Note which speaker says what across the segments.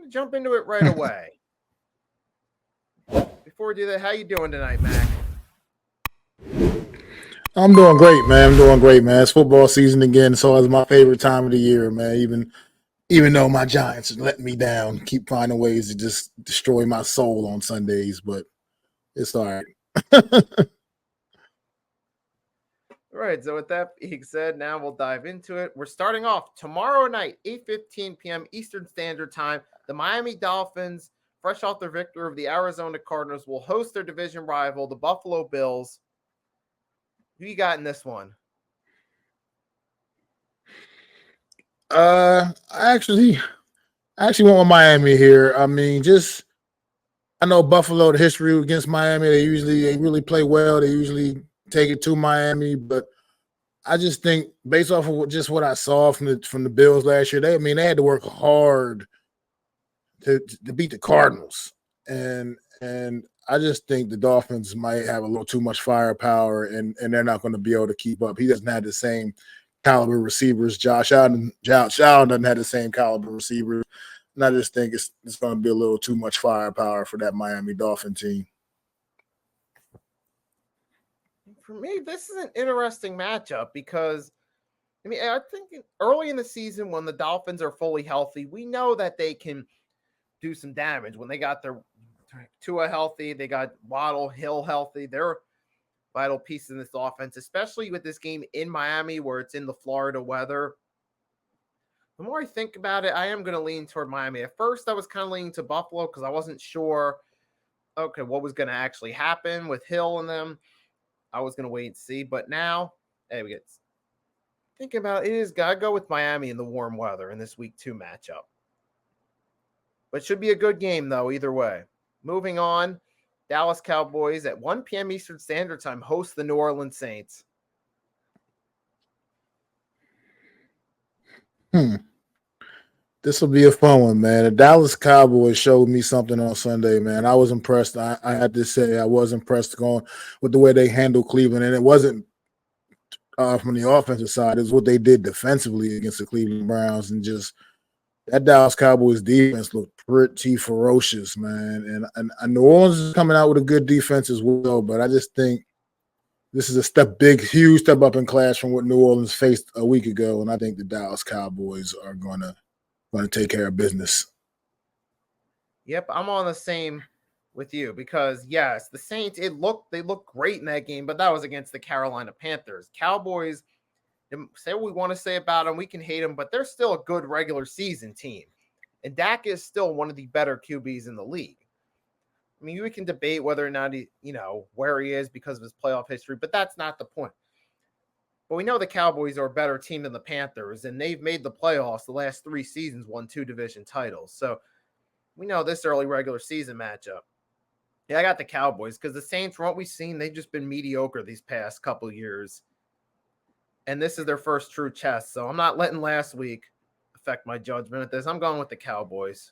Speaker 1: to jump into it right away. Before we do that, how you doing tonight, Mac?
Speaker 2: I'm doing great, man. I'm doing great, man. It's football season again, so it's my favorite time of the year, man. Even though my Giants are letting me down, keep finding ways to just destroy my soul on Sundays, but it's all right.
Speaker 1: All right, so with that being said, now we'll dive into it. We're starting off tomorrow night, 8:15 p.m. Eastern Standard Time. The Miami Dolphins, fresh off their victory over the Arizona Cardinals, will host their division rival, the Buffalo Bills. Who you got in this one?
Speaker 2: I actually went with Miami here. I mean, just I know Buffalo, the history against Miami, they really play well. They usually take it to Miami, but I just think based off of just what I saw from the Bills last year, they had to work hard to beat the Cardinals, and I just think the Dolphins might have a little too much firepower, and they're not going to be able to keep up. He doesn't have the same caliber receivers. Josh Allen doesn't have the same caliber receivers, and I just think it's going to be a little too much firepower for that Miami Dolphin team.
Speaker 1: For me, this is an interesting matchup because I think early in the season when the Dolphins are fully healthy, we know that they can do some damage. When they got their Tua healthy, they got Waddle, Hill healthy. They're vital pieces in this offense, especially with this game in Miami where it's in the Florida weather. The more I think about it, I am going to lean toward Miami. At first, I was kind of leaning to Buffalo because I wasn't sure, what was going to actually happen with Hill and them. I was going to wait and see. But now, we get thinking about it, is got to go with Miami in the warm weather in this week 2 matchup. But should be a good game, though, either way. Moving on, Dallas Cowboys at 1 p.m. Eastern Standard Time host the New Orleans Saints.
Speaker 2: This will be a fun one, man. The Dallas Cowboys showed me something on Sunday, man. I was impressed. I had to say I was impressed going with the way they handled Cleveland, and it wasn't from the offensive side. It was what they did defensively against the Cleveland Browns, and just that Dallas Cowboys defense looked pretty ferocious, man. And New Orleans is coming out with a good defense as well, but I just think this is a huge step up in class from what New Orleans faced a week ago, and I think the Dallas Cowboys are going to take care of business.
Speaker 1: Yep, I'm on the same with you because yes, the Saints they looked great in that game, but that was against the Carolina Panthers. Cowboys, say what we want to say about them, we can hate them, but they're still a good regular season team. And Dak is still one of the better QBs in the league. I mean, we can debate whether or not he, where he is because of his playoff history, but that's not the point. But we know the Cowboys are a better team than the Panthers, and they've made the playoffs the last 3 seasons, won 2 division titles. So we know this early regular season matchup. Yeah, I got the Cowboys because the Saints, from what we've seen, they've just been mediocre these past couple years. And this is their first true test. So I'm not letting last week affect my judgment at this. I'm going with the Cowboys.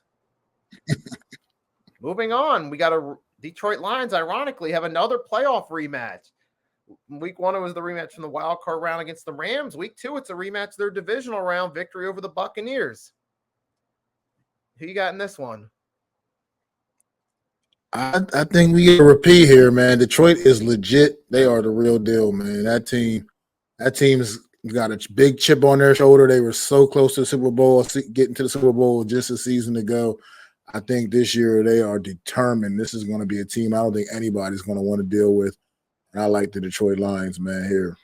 Speaker 1: Moving on, we got a Detroit Lions, ironically, have another playoff rematch. Week 1, it was the rematch from the wild card round against the Rams. Week 2, it's a rematch of their divisional round victory over the Buccaneers. Who you got in this one?
Speaker 2: I think we get a repeat here, man. Detroit is legit. They are the real deal, man. That team's got a big chip on their shoulder. They were so close to the Super Bowl, getting to the Super Bowl just a season ago. I think this year they are determined. This is going to be a team I don't think anybody's going to want to deal with. And I like the Detroit Lions, man, here.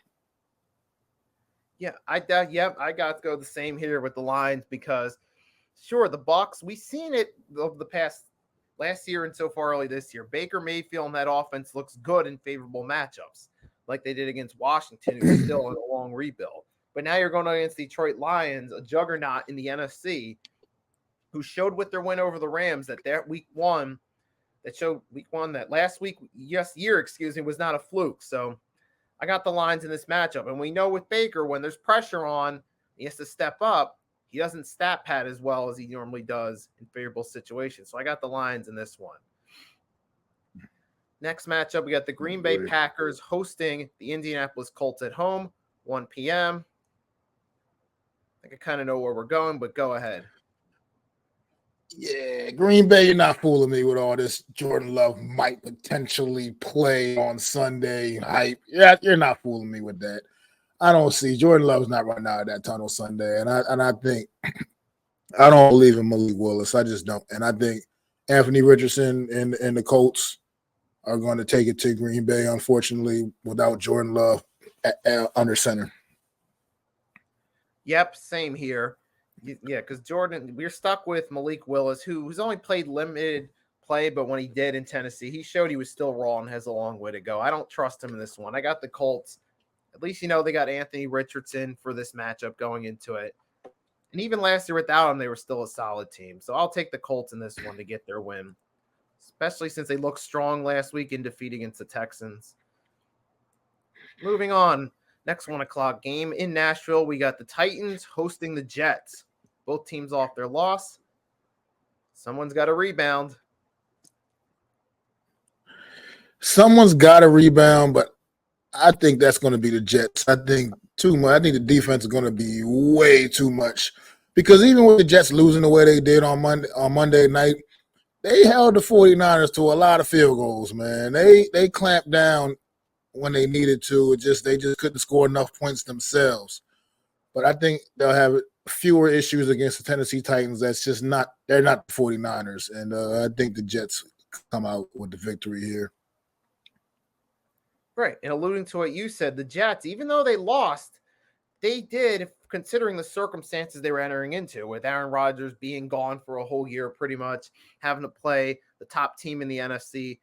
Speaker 1: Yeah, I got to go the same here with the Lions because, sure, the Bucs, we've seen it over the past last year and so far early this year. Baker Mayfield and that offense looks good in favorable matchups, like they did against Washington, who's still in a long rebuild. But now you're going against Detroit Lions, a juggernaut in the NFC, who showed with their win over the Rams that week 1, that last week, year, was not a fluke. So I got the Lions in this matchup. And we know with Baker, when there's pressure on, he has to step up. He doesn't stat pad as well as he normally does in favorable situations. So I got the Lions in this one. Next matchup, we got the Green Bay Packers hosting the Indianapolis Colts at home, 1 p.m. I think I kind of know where we're going, but go ahead.
Speaker 2: Yeah, Green Bay, you're not fooling me with all this Jordan Love might potentially play on Sunday hype. Yeah, you're not fooling me with that. I don't see Jordan Love's not running out of that tunnel Sunday, and I think I don't believe in Malik Willis. I just don't, and I think Anthony Richardson and the Colts are going to take it to Green Bay, unfortunately, without Jordan Love under center.
Speaker 1: Yep, same here. Yeah, because Jordan, we're stuck with Malik Willis, who's only played limited play, but when he did in Tennessee, he showed he was still raw and has a long way to go. I don't trust him in this one. I got the Colts. At least, they got Anthony Richardson for this matchup going into it. And even last year without him, they were still a solid team. So I'll take the Colts in this one to get their win, especially since they looked strong last week in defeat against the Texans. Moving on. Next 1 o'clock game in Nashville, we got the Titans hosting the Jets. Both teams off their loss. Someone's got to rebound.
Speaker 2: Someone's got to rebound, but I think that's going to be the Jets. I think too much. I think the defense is going to be way too much because even with the Jets losing the way they did on Monday night, they held the 49ers to a lot of field goals, man. They clamped down when they needed to. They just couldn't score enough points themselves. But I think they'll have fewer issues against the Tennessee Titans. They're not the 49ers. And I think the Jets come out with the victory here.
Speaker 1: Right. And alluding to what you said, the Jets, even though they lost, they did, considering the circumstances they were entering into, with Aaron Rodgers being gone for a whole year, pretty much having to play the top team in the NFC.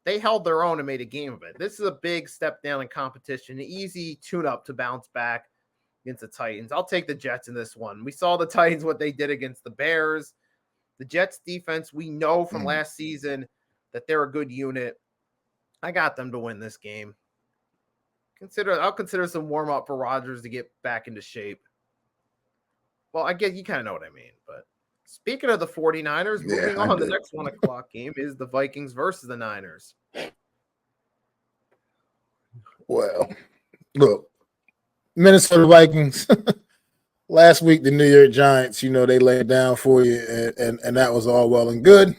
Speaker 1: They held their own and made a game of it. This is a big step down in competition, an easy tune-up to bounce back against the Titans. I'll take the Jets in this one. We saw the Titans, what they did against the Bears. The Jets defense, we know from last season that they're a good unit. I got them to win this game. I'll consider some warm-up for Rodgers to get back into shape. Well, I guess you kind of know what I mean, but speaking of the 49ers, moving on, the next 1 o'clock game is the Vikings versus the Niners.
Speaker 2: Well, look, Minnesota Vikings. Last week, the New York Giants, they laid down for you, and that was all well and good.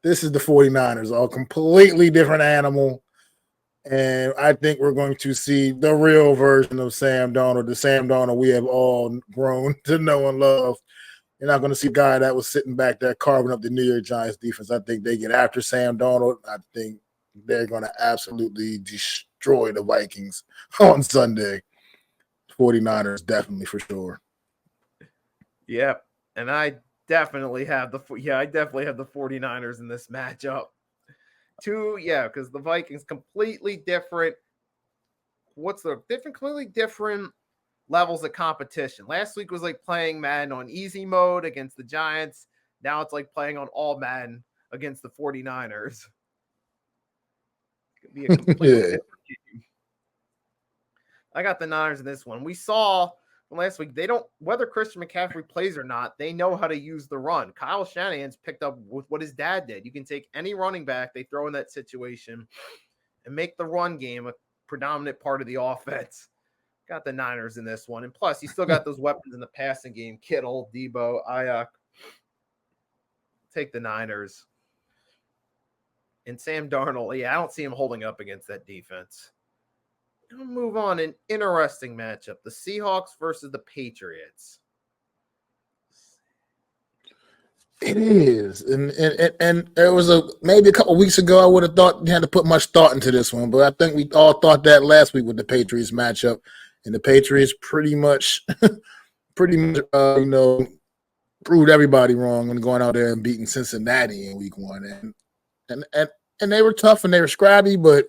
Speaker 2: This is the 49ers, a completely different animal. And I think we're going to see the real version of Sam Darnold, the Sam Darnold we have all grown to know and love. You're not going to see a guy that was sitting back there carving up the New York Giants defense. I think they get after Sam Darnold. I think they're going to absolutely destroy the Vikings on Sunday. 49ers, definitely for sure.
Speaker 1: Yep. And I definitely have the 49ers in this matchup. Because the Vikings completely different. Completely different levels of competition. Last week was like playing Madden on easy mode against the Giants. Now it's like playing on all Madden against the 49ers. It could be a completely different game. I got the Niners in this one. We saw from last week, whether Christian McCaffrey plays or not, they know how to use the run. Kyle Shanahan's picked up with what his dad did. You can take any running back they throw in that situation and make the run game a predominant part of the offense. Got the Niners in this one. And plus, you still got those weapons in the passing game. Kittle, Debo, Ayuk. Take the Niners. And Sam Darnold, I don't see him holding up against that defense. We'll move on. An interesting matchup. The Seahawks versus the Patriots.
Speaker 2: It is. And there was maybe a couple weeks ago, I would have thought you had to put much thought into this one. But I think we all thought that last week with the Patriots matchup. And the Patriots pretty much proved everybody wrong and going out there and beating Cincinnati in week 1. And they were tough and they were scrappy, but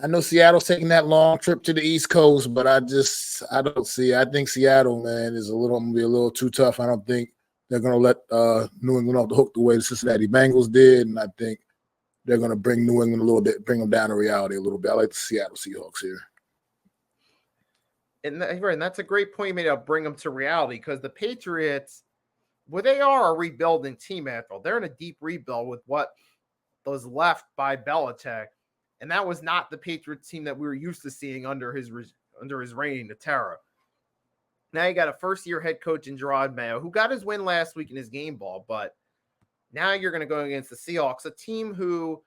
Speaker 2: I know Seattle's taking that long trip to the East Coast, but I don't see. I think Seattle, man, is going to be a little too tough. I don't think they're going to let New England off the hook the way the Cincinnati Bengals did, and I think they're going to bring New England a little bit, bring them down to reality a little bit. I like the Seattle Seahawks here.
Speaker 1: And that's a great point you made about bring them to reality, because the Patriots, they are a rebuilding team after all. They're in a deep rebuild with what was left by Belichick. And that was not the Patriots team that we were used to seeing under his reign of terror. Now you got a first-year head coach in Gerard Mayo, who got his win last week in his game ball, but now you're going to go against the Seahawks, a team who,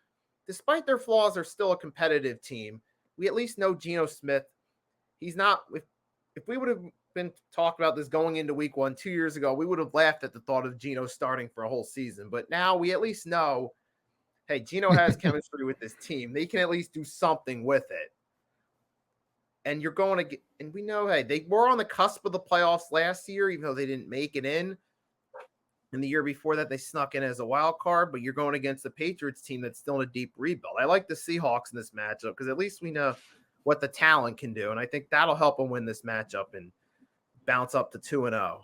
Speaker 1: despite their flaws, are still a competitive team. We at least know Geno Smith. He's not. If we would have been talking about this going into week 1 2 years ago, we would have laughed at the thought of Geno starting for a whole season. But now we at least know, hey, Geno has chemistry with this team. They can at least do something with it. And you're going to get, and we know, hey, they were on the cusp of the playoffs last year, even though they didn't make it in. And the year before that, they snuck in as a wild card, but you're going against the Patriots team that's still in a deep rebuild. I like the Seahawks in this matchup because at least we know what the talent can do. And I think that'll help them win this matchup and bounce up to 2-0.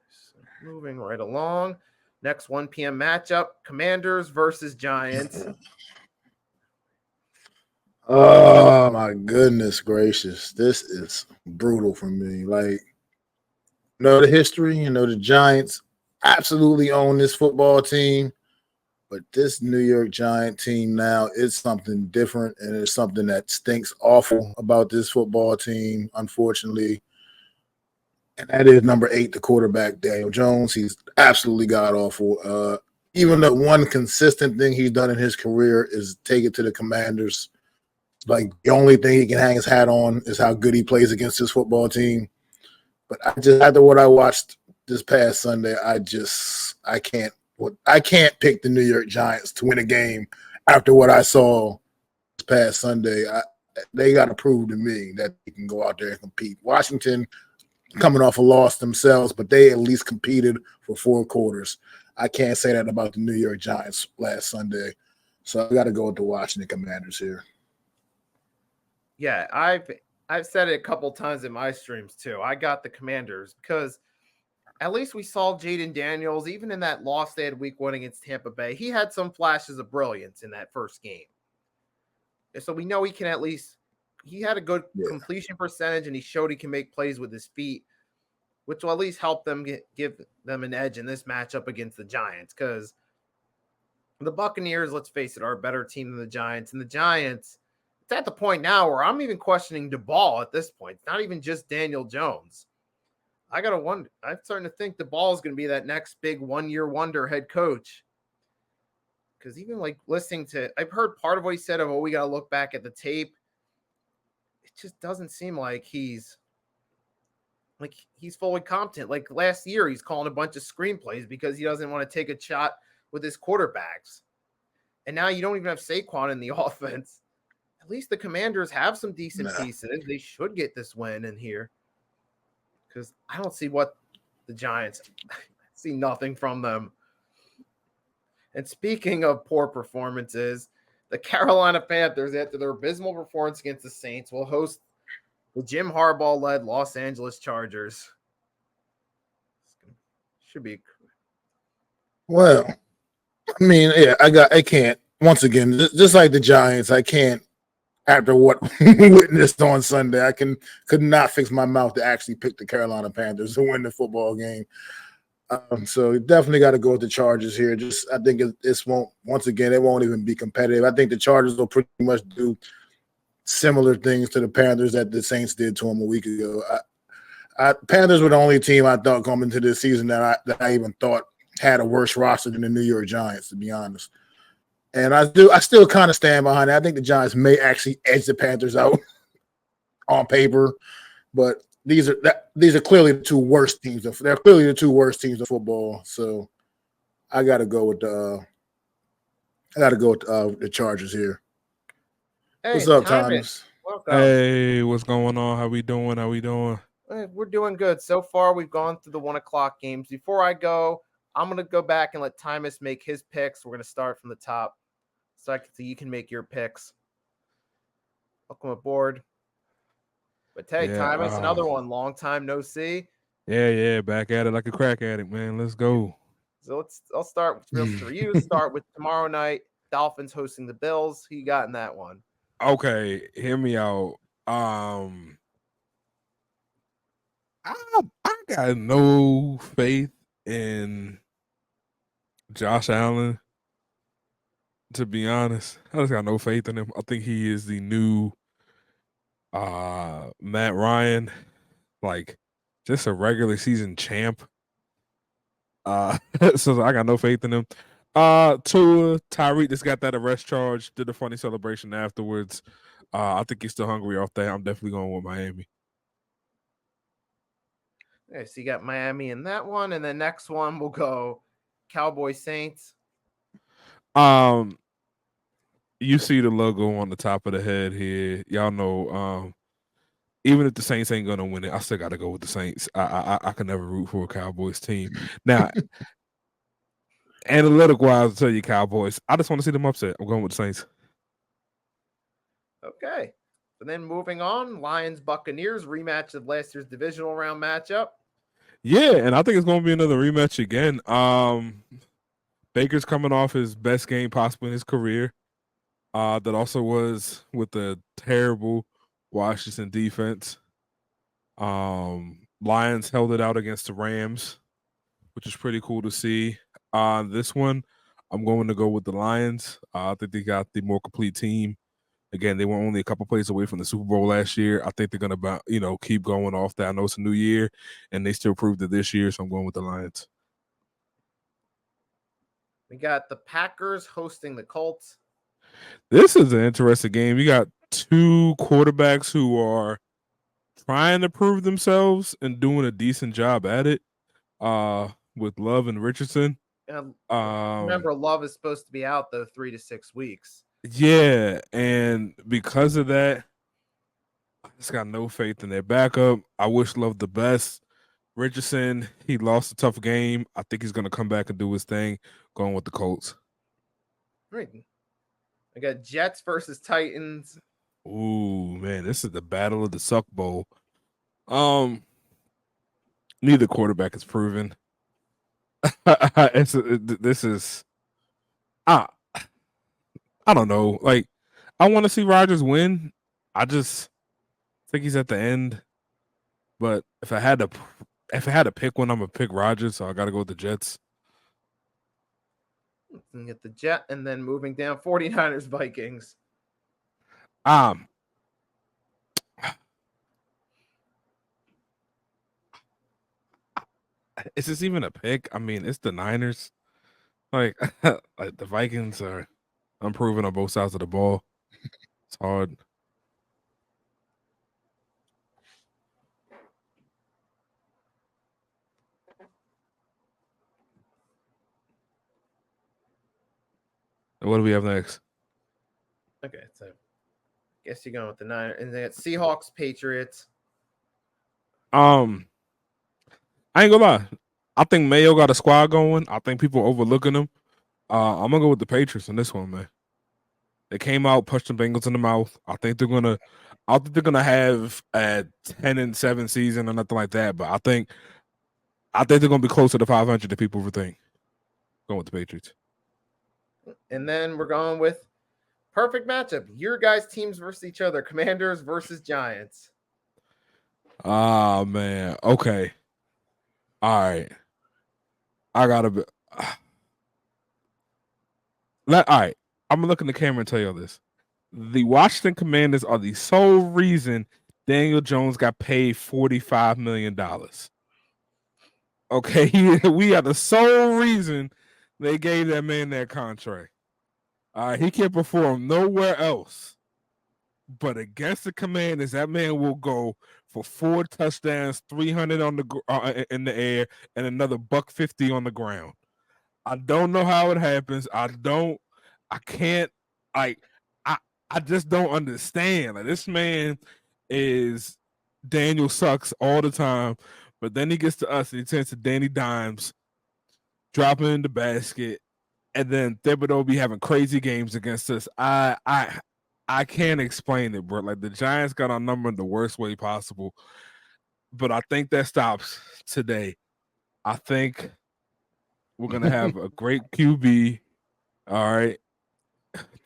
Speaker 1: So moving right along. Next 1 p.m. matchup, Commanders versus Giants.
Speaker 2: Oh my goodness gracious. This is brutal for me. Like, the history, the Giants absolutely own this football team, but this New York Giant team now is something different, and it's something that stinks awful about this football team, unfortunately. And that is number 8, the quarterback, Daniel Jones. He's absolutely god-awful. Even the one consistent thing he's done in his career is take it to the Commanders. Like, the only thing he can hang his hat on is how good he plays against his football team. But after what I watched this past Sunday, I can't pick the New York Giants to win a game after what I saw this past Sunday. They got to prove to me that they can go out there and compete. Washington coming off a loss themselves, but they at least competed for 4 quarters. I can't say that about the New York Giants last Sunday. So I got to go with the Washington Commanders here.
Speaker 1: Yeah, I've said it a couple times in my streams too. I got the Commanders because at least we saw Jaden Daniels, even in that loss they had week 1 against Tampa Bay. He had some flashes of brilliance in that first game. And so we know he can at least, he had a good completion percentage and he showed he can make plays with his feet, which will at least help them give them an edge in this matchup against the Giants. Because the Buccaneers, let's face it, are a better team than the Giants. And the Giants, it's at the point now where I'm even questioning DeBall at this point. It's not even just Daniel Jones. I got to wonder. I'm starting to think DeBall is going to be that next big 1-year wonder head coach. Because even like listening to, I've heard part of what he said of, we got to look back at the tape. It just doesn't seem like he's fully competent. Like last year, he's calling a bunch of screenplays because he doesn't want to take a shot with his quarterbacks. And now you don't even have Saquon in the offense. At least the Commanders have some decent pieces. They should get this win in here. Because I don't see what the Giants, I see nothing from them. And speaking of poor performances, the Carolina Panthers, after their abysmal performance against the Saints, will host the Jim Harbaugh-led Los Angeles Chargers. Should be.
Speaker 2: Well, I mean, yeah, I can't. Once again, just like the Giants, I can't. After what we witnessed on Sunday, I could not fix my mouth to actually pick the Carolina Panthers to win the football game. So definitely got to go with the Chargers here. I think it won't even be competitive. I think the Chargers will pretty much do similar things to the Panthers that the Saints did to them a week ago. Panthers were the only team I thought coming into this season that I even thought had a worse roster than the New York Giants, to be honest. And I still kind of stand behind it. I think the Giants may actually edge the Panthers out on paper, but these are clearly the 2 worst teams. They're clearly the 2 worst teams of football. So I got to go with the Chargers here.
Speaker 1: Hey,
Speaker 2: what's up, Thomas?
Speaker 1: Welcome.
Speaker 3: Hey, what's going on? How we doing?
Speaker 1: We're doing good. So far, we've gone through the 1 o'clock games. Before I go, I'm going to go back and let Thomas make his picks. We're going to start from the top. So you can make your picks. Welcome aboard. But hey, Thomas, another one. Long time no see.
Speaker 3: Yeah. Back at it like a crack addict, man. Let's go.
Speaker 1: So I'll start for you. Start with tomorrow night. Dolphins hosting the Bills. Who you got in that one?
Speaker 3: Okay, hear me out. I got no faith in Josh Allen. To be honest, I just got no faith in him. I think he is the new Matt Ryan, like just a regular season champ. So I got no faith in him. Tua, Tyreek just got that arrest charge, did a funny celebration afterwards. I think he's still hungry off that. I'm definitely going with Miami.
Speaker 1: Okay, so you got Miami in that one, and the next one will go Cowboys Saints.
Speaker 3: You see the logo on the top of the head here. Y'all know, even if the Saints ain't gonna win it, I still gotta go with the Saints. I can never root for a Cowboys team. Now, analytic wise, I'll tell you Cowboys. I just want to see them upset. I'm going with the Saints.
Speaker 1: Okay. And then moving on, Lions Buccaneers rematch of last year's divisional round matchup.
Speaker 3: Yeah, and I think it's gonna be another rematch again. Baker's coming off his best game possible in his career. That also was with the terrible Washington defense. Lions held it out against the Rams, which is pretty cool to see. This one, I'm going to go with the Lions. I think they got the more complete team. Again, they were only a couple plays away from the Super Bowl last year. I think they're going to, keep going off that. I know it's a new year, and they still proved it this year, so I'm going with the Lions.
Speaker 1: We got the Packers hosting the Colts.
Speaker 3: This is an interesting game. You got two quarterbacks who are trying to prove themselves and doing a decent job at it. With Love and Richardson.
Speaker 1: Remember, Love is supposed to be out though 3 to 6 weeks.
Speaker 3: Yeah, and because of that, I just got no faith in their backup. I wish Love the best. Richardson, he lost a tough game. I think he's going to come back and do his thing. Going with the Colts.
Speaker 1: Right. I got Jets versus Titans.
Speaker 3: Ooh, man, this is the battle of the Suck Bowl. Neither quarterback is proven. This is I don't know. Like, I want to see Rodgers win. I just think he's at the end. But if I had to pick one, I'm gonna pick Rodgers. So I got to go with the Jets.
Speaker 1: And get the Jet, and then moving down, 49ers Vikings.
Speaker 3: Is this even a pick? I mean, it's the Niners. Like, like the Vikings are unproven on both sides of the ball. It's hard. And what do we have next?
Speaker 1: Okay, so guess you're going with the Niners, and then it's Seahawks Patriots.
Speaker 3: I ain't gonna lie. I think Mayo got a squad going. I think people are overlooking them. I'm gonna go with the Patriots on this one, man. They came out, punched the Bengals in the mouth. I think they're gonna have a 10-7 season or nothing like that. But I think they're gonna be closer to 500 than people would think. Going with the Patriots.
Speaker 1: And then we're going with perfect matchup. Your guys' teams versus each other. Commanders versus Giants.
Speaker 3: Ah, man. Okay. All right. I gotta be. All right. I'm gonna look in the camera and tell you all this. The Washington Commanders are the sole reason Daniel Jones got paid $45 million. Okay, we are the sole reason they gave that man that contract. He can't perform nowhere else. But against the Commanders, that man will go for 4 touchdowns, 300 on the in the air, and another $150 on the ground. I don't know how it happens. I can't. I just don't understand. Like, this man is Daniel sucks all the time, but then he gets to us and he turns to Danny Dimes, dropping in the basket, and then Thibodeau be having crazy games against us. I can't explain it, bro. Like, the Giants got our number in the worst way possible, but I think that stops today. I think we're gonna have a great QB. All right,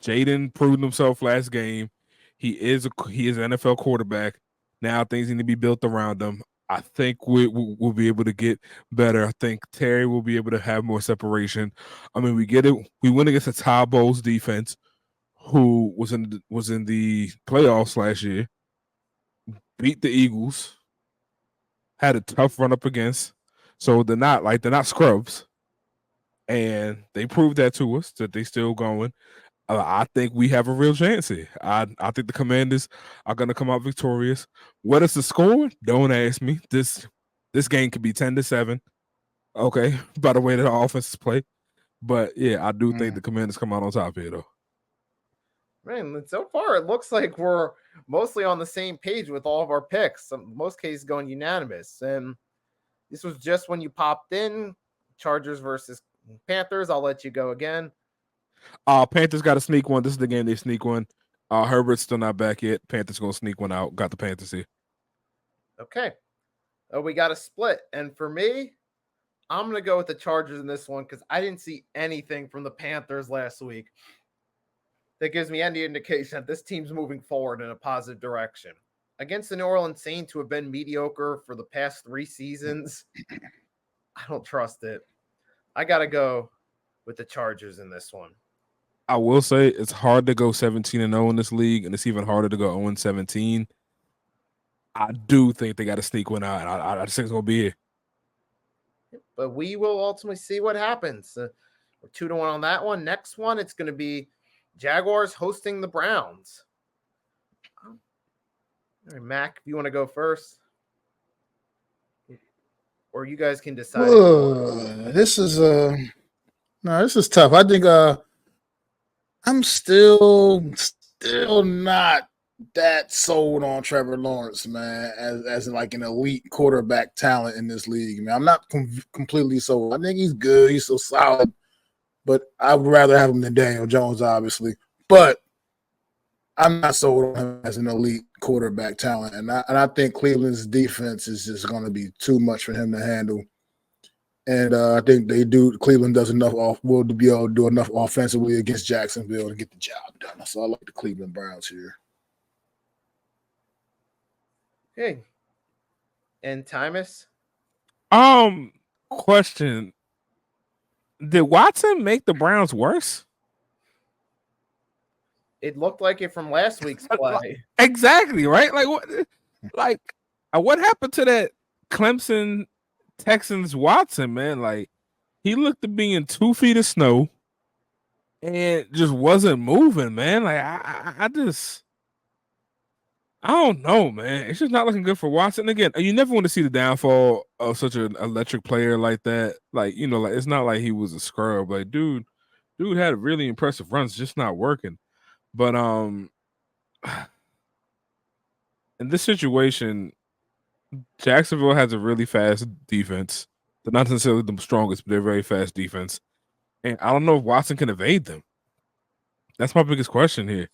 Speaker 3: Jaden proved himself last game. He is an NFL quarterback. Now things need to be built around him. I think we'll be able to get better. I think Terry will be able to have more separation. I mean, we get it. We went against a Todd Bowles defense, who was in the playoffs last year. beat the Eagles, had a tough run up against. So they're not scrubs. And they proved that to us that they still going. I think we have a real chance here. I think the Commanders are going to come out victorious. What is the score? Don't ask me. This game could be 10-7. Okay, by the way that our offenses play. But yeah, I do think the Commanders come out on top here, though.
Speaker 1: Man, so far it looks like we're mostly on the same page with all of our picks. Most cases going unanimous. And this was just when you popped in. Chargers versus Panthers. I'll let you go again.
Speaker 3: Panthers got to sneak one. This is the game they sneak one. Herbert's still not back yet. Panthers going to sneak one out. Got the Panthers here.
Speaker 1: Okay. We got a split. And for me, I'm going to go with the Chargers in this one because I didn't see anything from the Panthers last week that gives me any indication that this team's moving forward in a positive direction. Against the New Orleans Saints, who have been mediocre for the past 3 seasons, I don't trust it. I got to go with the Chargers in this one.
Speaker 3: I will say it's hard to go 17-0 in this league, and it's even harder to go 0-17. I do think they got to sneak one out, and I just think it's going to be here.
Speaker 1: But we will ultimately see what happens. We're 2-1 on that one. Next one, it's going to be Jaguars hosting the Browns. All right, Mac, if you want to go first. Or you guys can decide.
Speaker 2: This is tough. I think I'm still not that sold on Trevor Lawrence, man, as like an elite quarterback talent in this league, man. I'm not completely sold. I think he's good. He's so solid, but I would rather have him than Daniel Jones, obviously. But I'm not sold on him as an elite quarterback talent, and I think Cleveland's defense is just going to be too much for him to handle. And I think Cleveland does enough will be able to do enough offensively against Jacksonville to get the job done. So I like the Cleveland Browns here.
Speaker 1: Okay. And Tymus?
Speaker 3: Question. Did Watson make the Browns worse?
Speaker 1: It looked like it from last week's play.
Speaker 3: Exactly, right? What happened to that Clemson Texans Watson, man? Like, he looked to be in 2 feet of snow and just wasn't moving, man. Like, I don't know, man. It's just not looking good for Watson. Again, you never want to see the downfall of such an electric player like that. Like, it's not like he was a scrub. Like, dude had really impressive runs, just not working. But in this situation, Jacksonville has a really fast defense. They're not necessarily the strongest, but they're very fast defense. And I don't know if Watson can evade them. That's my biggest question here.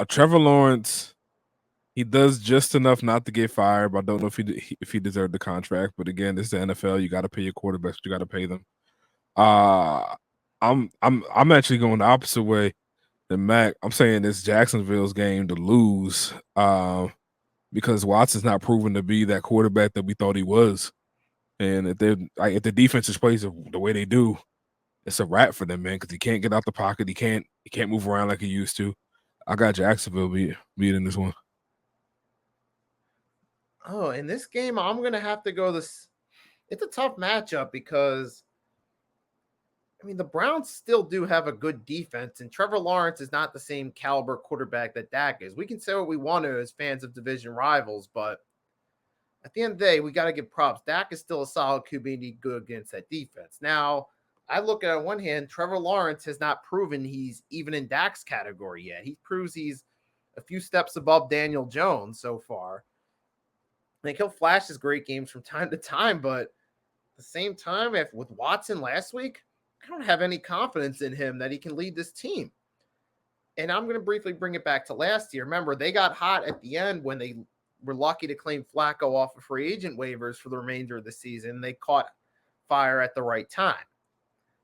Speaker 3: Trevor Lawrence, he does just enough not to get fired, but I don't know if he deserved the contract. But again, this is the NFL. You got to pay your quarterbacks. You got to pay them. I'm actually going the opposite way than Mac. I'm saying it's Jacksonville's game to lose because Watson's not proven to be that quarterback that we thought he was. And if the defense is plays the way they do, it's a wrap for them, man, because he can't get out the pocket. He can't move around like he used to. I got Jacksonville beating this one.
Speaker 1: Oh, in this game, I'm going to have to go this. It's a tough matchup because, the Browns still do have a good defense, and Trevor Lawrence is not the same caliber quarterback that Dak is. We can say what we want to as fans of division rivals, but at the end of the day, we got to give props. Dak is still a solid QB and good against that defense. Now, I look at it on one hand, Trevor Lawrence has not proven he's even in Dak's category yet. He proves he's a few steps above Daniel Jones so far. Like, he'll flash his great games from time to time, but at the same time, with Watson last week, I don't have any confidence in him that he can lead this team. And I'm going to briefly bring it back to last year. Remember, they got hot at the end when they were lucky to claim Flacco off of free agent waivers for the remainder of the season. They caught fire at the right time.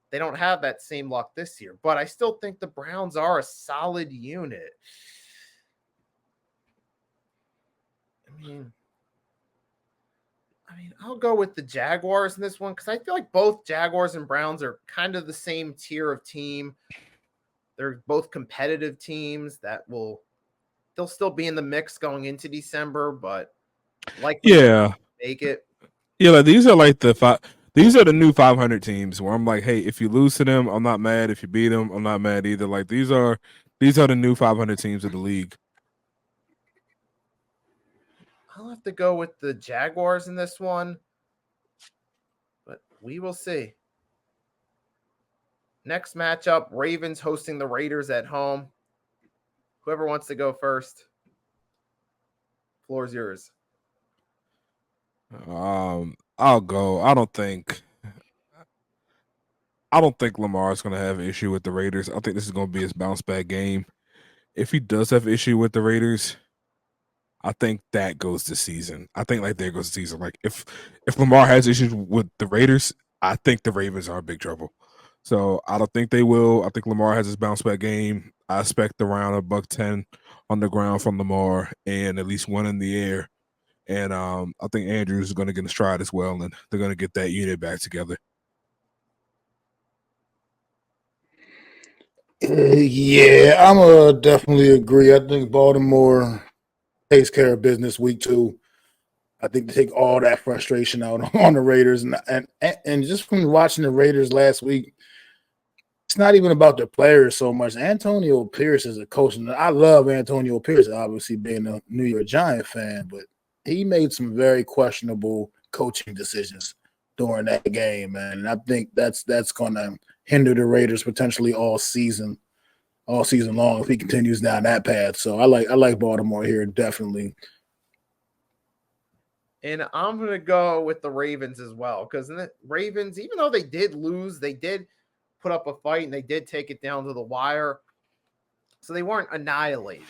Speaker 1: They don't have that same luck this year, but I still think the Browns are a solid unit. I'll go with the Jaguars in this one because I feel like both Jaguars and Browns are kind of the same tier of team. They're both competitive teams that will they'll still be in the mix going into December, but likely
Speaker 3: Yeah.
Speaker 1: make it.
Speaker 3: Yeah, like these are like these are the new 500 teams where I'm like, hey, if you lose to them, I'm not mad. If you beat them, I'm not mad either. Like these are the new 500 teams of the league.
Speaker 1: I'll have to go with the Jaguars in this one, but we will see. Next matchup, Ravens hosting the Raiders at home. Whoever wants to go first, floor is yours.
Speaker 3: I'll go. I don't think Lamar is going to have an issue with the Raiders. I think this is going to be his bounce back game. If he does have issue with the Raiders, I think that goes to season. I think like there goes the season. Like if Lamar has issues with the Raiders, I think the Ravens are in big trouble. So I don't think they will. I think Lamar has his bounce back game. I expect around a $110 on the ground from Lamar and at least one in the air. And I think Andrews is going to get a stride as well, and they're going to get that unit back together.
Speaker 2: Yeah, I'm gonna definitely agree. I think Baltimore takes care of business week 2. I think they take all that frustration out on the Raiders, and just from watching the Raiders last week, it's not even about the players so much. Antonio Pierce is a coach, and I love Antonio Pierce, obviously being a New York Giant fan, but he made some very questionable coaching decisions during that game, man. And I think that's gonna hinder the Raiders potentially all season long if he continues down that path. So I like Baltimore here, definitely.
Speaker 1: And I'm going to go with the Ravens as well, because the Ravens, even though they did lose, they did put up a fight and they did take it down to the wire. So they weren't annihilated.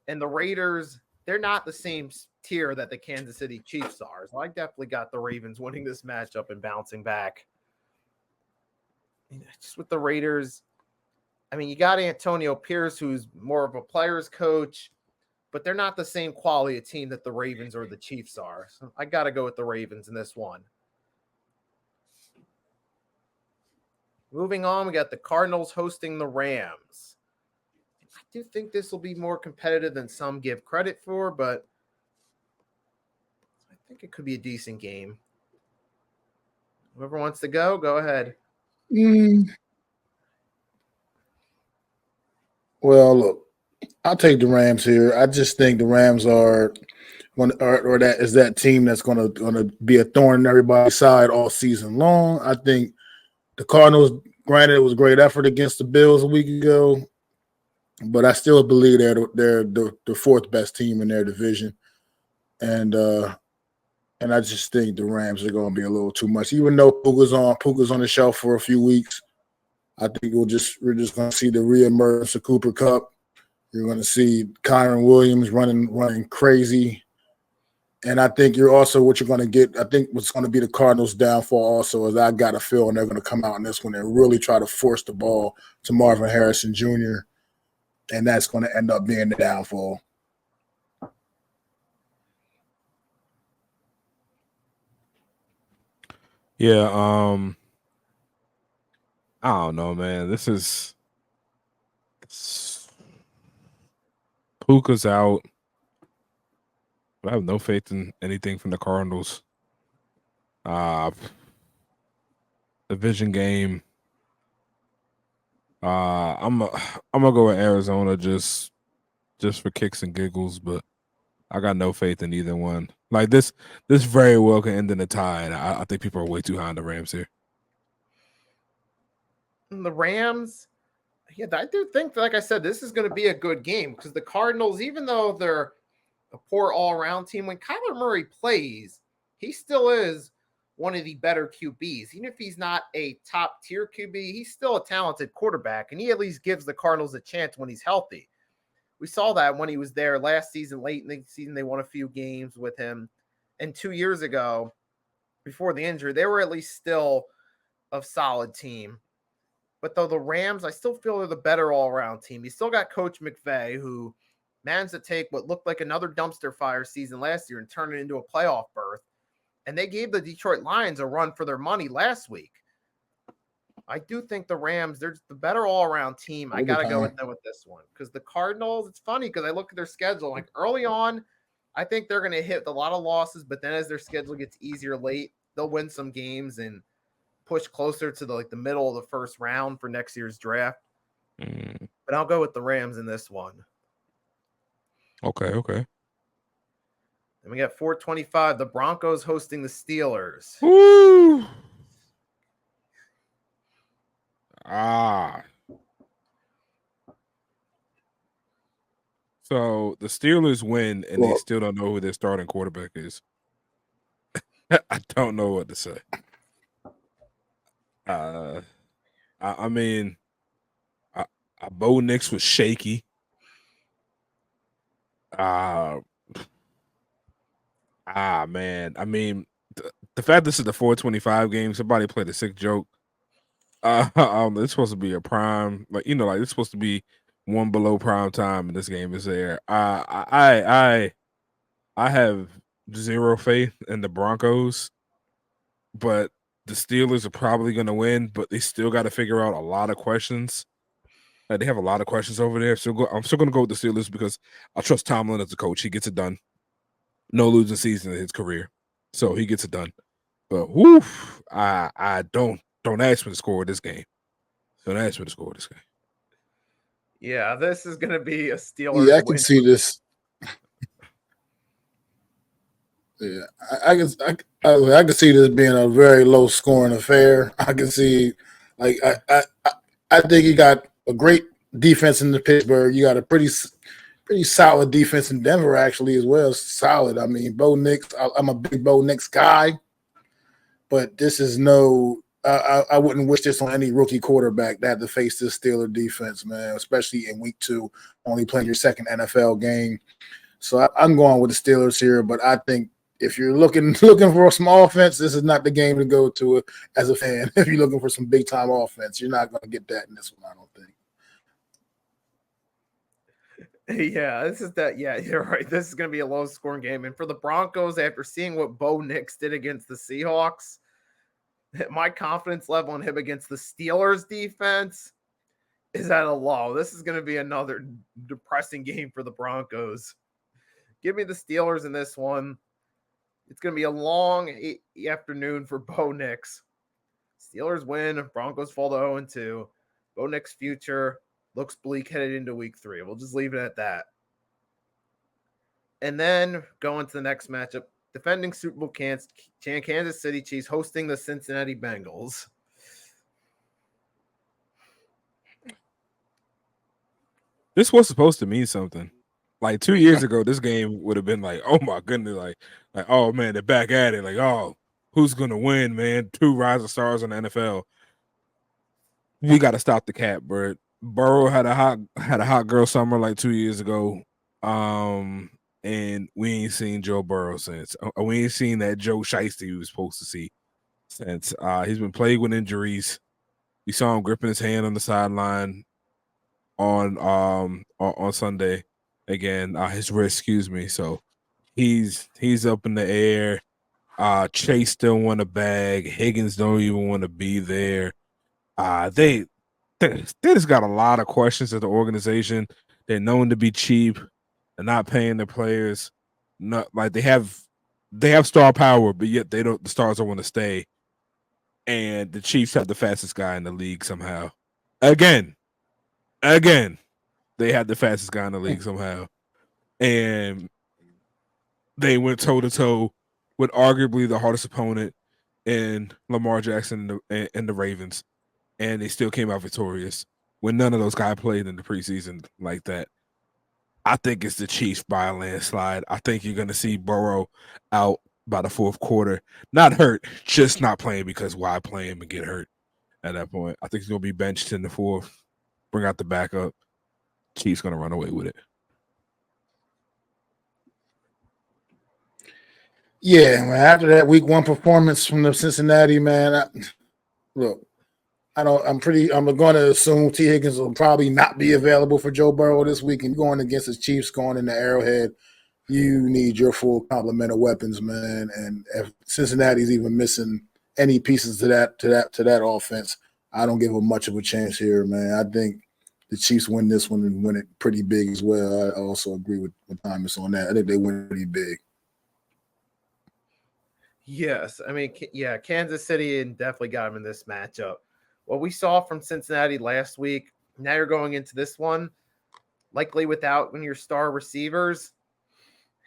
Speaker 1: And the Raiders, they're not the same tier that the Kansas City Chiefs are. So I definitely got the Ravens winning this matchup and bouncing back. Just with the Raiders, I mean, you got Antonio Pierce, who's more of a player's coach, but they're not the same quality of team that the Ravens or the Chiefs are. So I got to go with the Ravens in this one. Moving on, we got the Cardinals hosting the Rams. I do think this will be more competitive than some give credit for, but I think it could be a decent game. Whoever wants to go ahead.
Speaker 2: Well, look, I'll take the Rams here. I just think the Rams are that is that team that's gonna be a thorn in everybody's side all season long. I think the Cardinals, granted, it was a great effort against the Bills a week ago, but I still believe they're the fourth best team in their division, and I just think the Rams are going to be a little too much. Even though Puka's on the shelf for a few weeks, I think we're just going to see the reemergence of Cooper Kupp. You're going to see Kyron Williams running crazy. And I think what you're going to get, I think what's going to be the Cardinals' downfall also is I got a feeling they're going to come out in this one and really try to force the ball to Marvin Harrison Jr., and that's going to end up being the downfall.
Speaker 3: Yeah, I don't know, man. Puka's out. I have no faith in anything from the Cardinals. Division game. I'm gonna go with Arizona just for kicks and giggles, but I got no faith in either one. Like this very well can end in a tie, and I think people are way too high on the Rams here.
Speaker 1: The Rams, yeah, I do think, like I said, this is going to be a good game because the Cardinals, even though they're a poor all-around team, when Kyler Murray plays, he still is one of the better QBs. Even if he's not a top-tier QB, he's still a talented quarterback, and he at least gives the Cardinals a chance when he's healthy. We saw that when he was there last season, late in the season, they won a few games with him. And 2 years ago, before the injury, they were at least still a solid team. But though the Rams, I still feel they're the better all-around team. You still got Coach McVay, who managed to take what looked like another dumpster fire season last year and turn it into a playoff berth. And they gave the Detroit Lions a run for their money last week. I do think the Rams, they're just the better all-around team. I got to go with them with this one because the Cardinals, it's funny because I look at their schedule. Like early on, I think they're going to hit a lot of losses, but then as their schedule gets easier late, they'll win some games and push closer to the middle of the first round for next year's draft. But I'll go with the Rams in this one.
Speaker 3: Okay.
Speaker 1: Then we got 425, the Broncos hosting the Steelers.
Speaker 3: Woo! So the Steelers win, and they still don't know who their starting quarterback is. I don't know what to say. I mean, Bo Nix was shaky. Man. I mean, the fact this is the 425 game, somebody played a sick joke. It's supposed to be a prime, it's supposed to be one below prime time, and this game is there. I have zero faith in the Broncos, but the Steelers are probably going to win. But they still got to figure out a lot of questions. They have a lot of questions over there. So I'm still going to go with the Steelers because I trust Tomlin as a coach. He gets it done. No losing season in his career, so he gets it done. But I don't ask me to score this game. Don't ask me to score this game.
Speaker 1: Yeah, this is going to be a Steelers.
Speaker 2: Yeah, I can see this. Yeah, I can see this being a very low scoring affair. I can see, I think you got a great defense in the Pittsburgh. You got a pretty solid defense in Denver, actually, as well. Solid. I mean, Bo Nix. I'm a big Bo Nix guy, but this is no. I wouldn't wish this on any rookie quarterback that had to face this Steeler defense, man. Especially in week 2, only playing your second NFL game. So I'm going with the Steelers here, but I think if you're looking for some offense, this is not the game to go to as a fan. If you're looking for some big time offense, you're not going to get that in this one, I don't think.
Speaker 1: Yeah, this is that. Yeah, you're right. This is going to be a low scoring game. And for the Broncos, after seeing what Bo Nix did against the Seahawks, my confidence level in him against the Steelers defense is at a low. This is going to be another depressing game for the Broncos. Give me the Steelers in this one. It's going to be a long afternoon for Bo Nix. Steelers win. Broncos fall to 0-2. Bo Nix future looks bleak headed into week 3. We'll just leave it at that. And then going to the next matchup, defending Super Bowl Kansas City Chiefs hosting the Cincinnati Bengals.
Speaker 3: This was supposed to mean something. Like 2 years ago, this game would have been like, oh my goodness, like oh man, they're back at it. Like, oh, who's gonna win, man? 2 rising stars in the NFL. We got to stop the cap, bro. Burrow had a hot girl summer like 2 years ago, and we ain't seen Joe Burrow since. We ain't seen that Joe Shiesty we was supposed to see since. He's been plagued with injuries. You saw him gripping his hand on the sideline on Sunday again. His wrist, excuse me. So he's up in the air. Chase still want a bag. Higgins don't even want to be there. They just got a lot of questions at the organization. They're known to be cheap. They're not paying their players. Not like they have star power, but yet the stars don't want to stay. And the Chiefs have the fastest guy in the league somehow. Again, they had the fastest guy in the league somehow. And they went toe-to-toe with arguably the hardest opponent in Lamar Jackson and the Ravens. And they still came out victorious when none of those guys played in the preseason like that. I think it's the Chiefs by a landslide. I think you're going to see Burrow out by the 4th quarter. Not hurt, just not playing because why play him and get hurt at that point? I think he's going to be benched in the 4th, bring out the backup. Chiefs going to run away with it.
Speaker 2: Yeah, man, after that week 1 performance from the Cincinnati, man, I'm going to assume T. Higgins will probably not be available for Joe Burrow this week. And going against the Chiefs, going in the Arrowhead, you need your full complement of weapons, man. And if Cincinnati's even missing any pieces to that offense, I don't give them much of a chance here, man. I think the Chiefs win this one and win it pretty big as well. I also agree with Thomas on that. I think they win pretty big.
Speaker 1: Yes, I mean, yeah, Kansas City and definitely got him in this matchup. What we saw from Cincinnati last week, now you're going into this one, likely without one of your star receivers.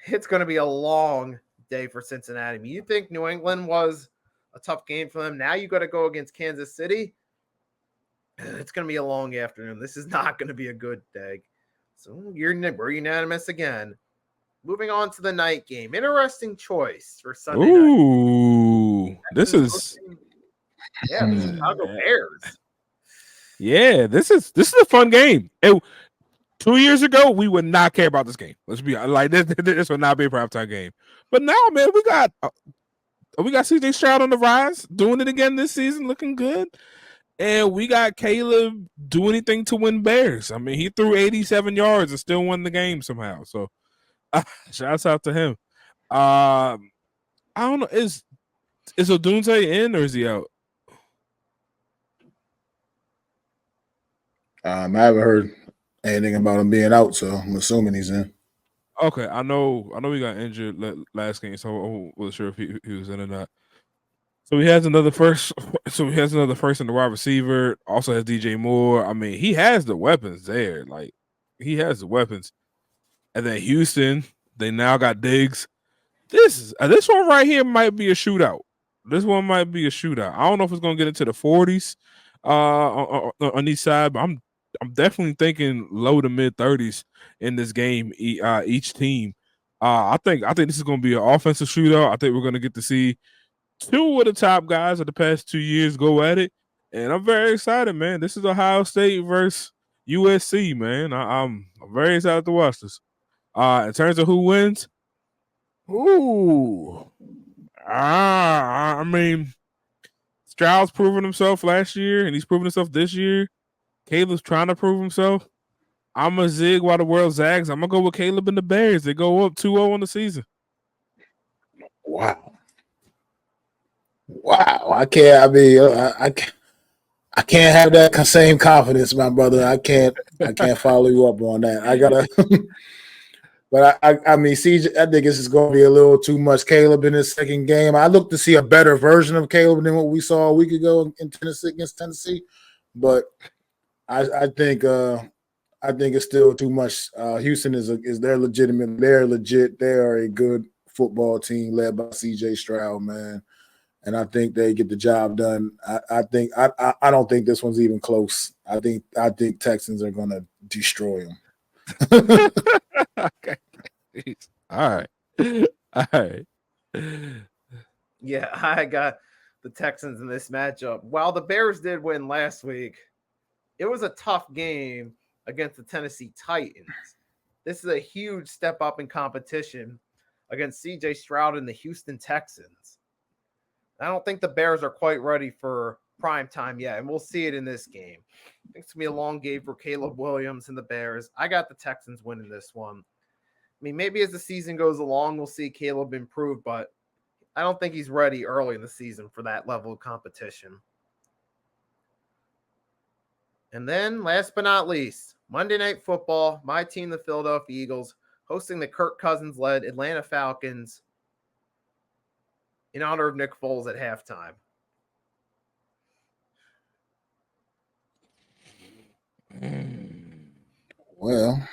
Speaker 1: It's going to be a long day for Cincinnati. You think New England was a tough game for them? Now you got to go against Kansas City. It's going to be a long afternoon. This is not going to be a good day. So we're unanimous again. Moving on to the night game. Interesting choice for Sunday night.
Speaker 3: Ooh, this is
Speaker 1: the Chicago Bears.
Speaker 3: Yeah, this is a fun game. 2 years ago, we would not care about this game. Let's be like this would not be a primetime game. But now, man, we got CJ Stroud on the rise, doing it again this season, looking good. And we got Caleb do anything to win Bears. I mean, he threw 87 yards and still won the game somehow. So shouts out to him. I don't know. Is Odunze in or is he out?
Speaker 2: I haven't heard anything about him being out, so I'm assuming he's in.
Speaker 3: Okay, I know he got injured last game, so I wasn't sure if he was in or not. So he has another first. So he has another first in the wide receiver. Also has DJ Moore. I mean, he has the weapons there. Like he has the weapons. And then Houston, they now got Diggs. This one right here might be a shootout. This one might be a shootout. I don't know if it's gonna get into the 40s on each side, but I'm definitely thinking low to mid 30s in this game. Each team. I think this is gonna be an offensive shootout. I think we're gonna get to see two of the top guys of the past 2 years go at it, and I'm very excited, man. This is Ohio State versus USC, man. I'm very excited to watch this. In terms of who wins, I mean, Stroud's proven himself last year, and he's proven himself this year. Caleb's trying to prove himself. I'm going to zig while the world zags. I'm going to go with Caleb and the Bears. They go up 2-0 on the season.
Speaker 2: Wow. I can't. I mean, I can't have that same confidence, my brother. I can't follow you up on that. I gotta. But I mean, CJ, I think this is going to be a little too much Caleb in his second game. I look to see a better version of Caleb than what we saw a week ago in Tennessee against Tennessee, but I think it's still too much. Houston they're legitimate. They're legit. They are a good football team led by CJ Stroud, man, and I think they get the job done. I don't think this one's even close. I think Texans are going to destroy them.
Speaker 3: Okay. All right.
Speaker 1: Yeah, I got the Texans in this matchup. While the Bears did win last week, it was a tough game against the Tennessee Titans. This is a huge step up in competition against CJ Stroud and the Houston Texans. I don't think the Bears are quite ready for prime time yet, and we'll see it in this game. I think it's going to be a long game for Caleb Williams and the Bears. I got the Texans winning this one. I mean, maybe as the season goes along, we'll see Caleb improve, but I don't think he's ready early in the season for that level of competition. And then, last but not least, Monday Night Football, my team, the Philadelphia Eagles, hosting the Kirk Cousins-led Atlanta Falcons in honor of Nick Foles at halftime.
Speaker 2: Well,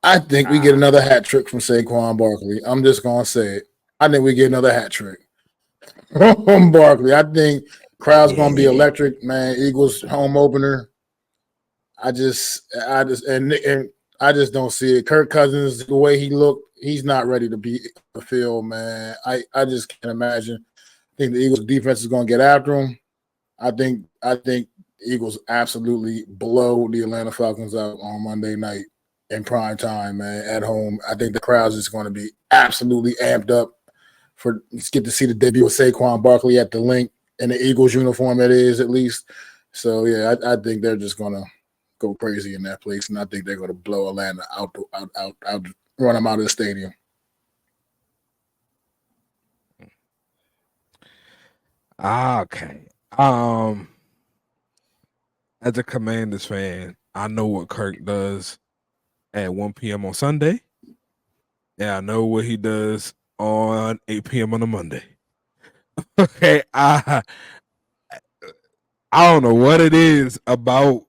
Speaker 2: I think we get another hat trick from Saquon Barkley. I'm just going to say it. I think we get another hat trick from Barkley. I think crowd's going to be electric, man. Eagles home opener. I just don't see it. Kirk Cousins, the way he looked, he's not ready to be the field, man. I just can't imagine. I think the Eagles defense is going to get after him. I think the Eagles absolutely blow the Atlanta Falcons out on Monday night in prime time, man, at home. I think the crowd's just going to be absolutely amped up for let's get to see the debut of Saquon Barkley at the Link in the Eagles uniform, it is at least. So, yeah, I think they're just going to go crazy in that place, and I think they're going to blow Atlanta out, run them out of the stadium.
Speaker 3: Okay. as a Commanders fan, I know what Kirk does at 1 p.m. on Sunday. And I know what he does on 8 p.m. on a Monday. Okay, I don't know what it is about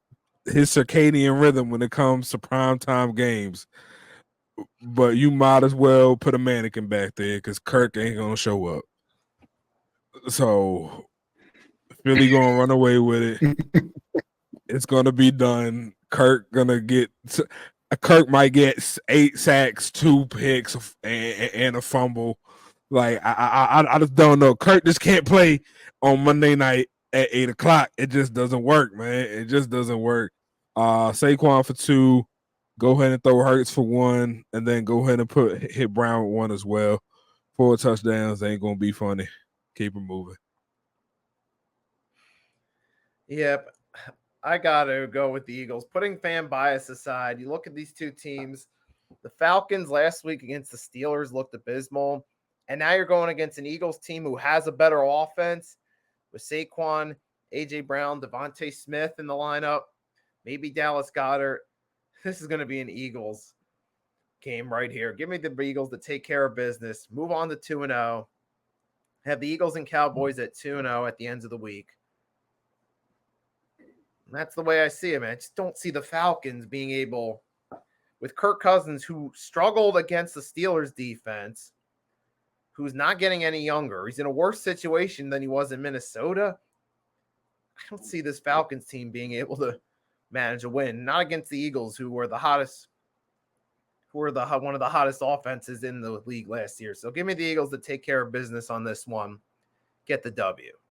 Speaker 3: his circadian rhythm when it comes to primetime games, but you might as well put a mannequin back there because Kirk ain't gonna show up. So Philly gonna run away with it. It's gonna be done. Kirk might get 8 sacks, 2 picks, and a fumble. Like I just don't know. Kirk just can't play on Monday night at 8:00. It just doesn't work, man. It just doesn't work. Saquon for 2. Go ahead and throw Hurts for 1, and then go ahead and hit Brown with 1 as well. 4 touchdowns ain't gonna be funny. Keep it moving.
Speaker 1: Yep. I got to go with the Eagles. Putting fan bias aside, you look at these two teams. The Falcons last week against the Steelers looked abysmal. And now you're going against an Eagles team who has a better offense with Saquon, A.J. Brown, Devontae Smith in the lineup, maybe Dallas Goedert. This is going to be an Eagles game right here. Give me the Eagles to take care of business. Move on to 2-0. Have the Eagles and Cowboys at 2-0 at the end of the week. And that's the way I see it, man. I just don't see the Falcons being able, with Kirk Cousins, who struggled against the Steelers defense, who's not getting any younger. He's in a worse situation than he was in Minnesota. I don't see this Falcons team being able to manage a win. Not against the Eagles, who were the hottest, one of the hottest offenses in the league last year. So give me the Eagles to take care of business on this one. Get the W.